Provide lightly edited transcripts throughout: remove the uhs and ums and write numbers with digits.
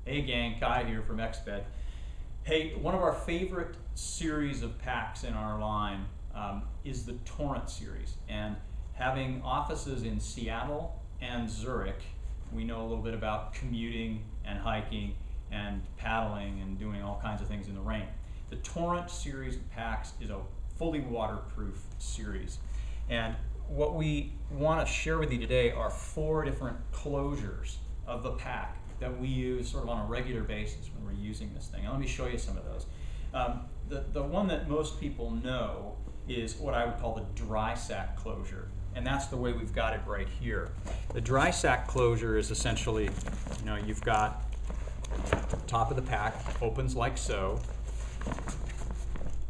Hey gang, Kai here from Exped. Hey, one of our favorite series of packs in our line is the Torrent series. And having offices in Seattle and Zurich, we know a little bit about commuting and hiking and paddling and doing all kinds of things in the rain. The Torrent series of packs is a fully waterproof series. And what we want to share with you today are 4 different closures of the pack that we use sort of on a regular basis when we're using this thing. And let me show you some of those. The one that most people know is what I would call the dry sack closure. And that's the way we've got it right here. The dry sack closure is essentially, you've got the top of the pack, opens like so.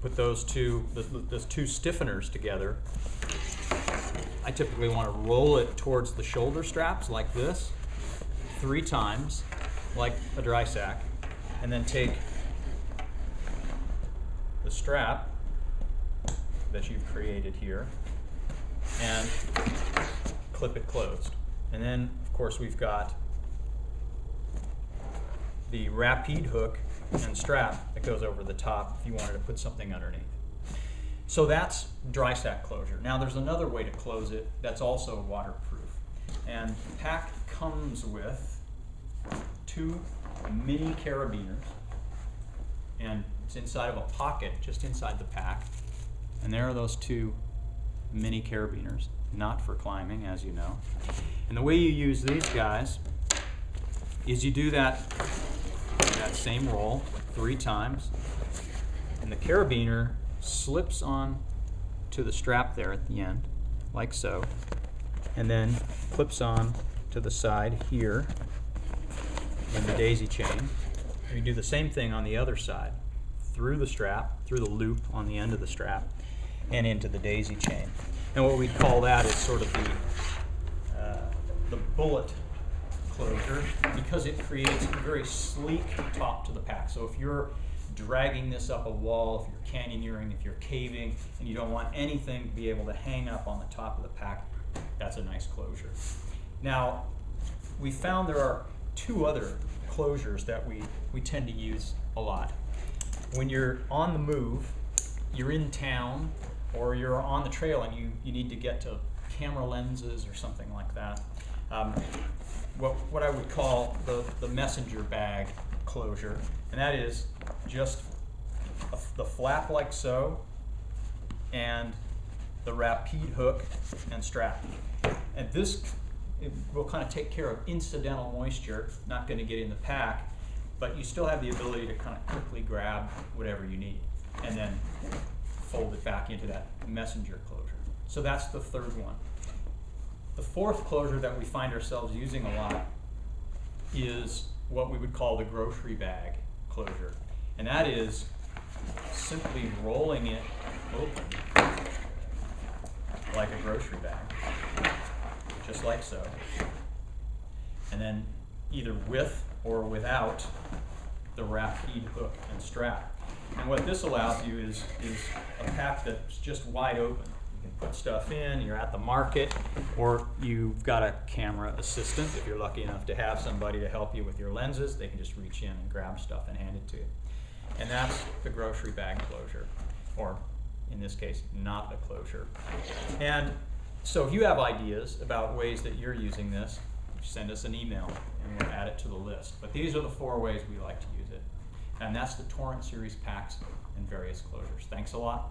Put those two stiffeners together. I typically want to roll it towards the shoulder straps like this 3 times, like a dry sack, and then take the strap that you've created here and clip it closed. And then, of course, we've got the rapide hook and strap that goes over the top if you wanted to put something underneath. So that's dry sack closure. Now there's another way to close it that's also waterproof. And the pack comes with 2 mini carabiners, and it's inside of a pocket just inside the pack. And there are those 2 mini carabiners, not for climbing, as you know. And the way you use these guys is you do that same roll 3 times, and the carabiner slips on to the strap there at the end, like so, and then clips on to the side here in the daisy chain. And you do the same thing on the other side, through the strap, through the loop on the end of the strap, and into the daisy chain. And what we'd call that is sort of the bullet closure, because it creates a very sleek top to the pack. So if you're dragging this up a wall, if you're canyoneering, if you're caving, and you don't want anything to be able to hang up on the top of the pack, that's a nice closure. Now, we found there are 2 other closures that we tend to use a lot. When you're on the move, you're in town, or you're on the trail and you need to get to camera lenses or something like that. What I would call the messenger bag closure, and that is just the flap like so, and the rapide hook and strap. And this will kind of take care of incidental moisture, not going to get in the pack, but you still have the ability to kind of quickly grab whatever you need and then fold it back into that messenger closure. So that's the 3rd one. The 4th closure that we find ourselves using a lot is what we would call the grocery bag closure. And that is simply rolling it open like a grocery bag, just like so. And then either with or without the rapide hook and strap. And what this allows you is a pack that's just wide open. You can put stuff in, you're at the market, or you've got a camera assistant. If you're lucky enough to have somebody to help you with your lenses, they can just reach in and grab stuff and hand it to you. And that's the grocery bag closure, or in this case, not a closure. And so if you have ideas about ways that you're using this, send us an email and we'll add it to the list. But these are the 4 ways we like to use it. And that's the Torrent series packs and various closures. Thanks a lot.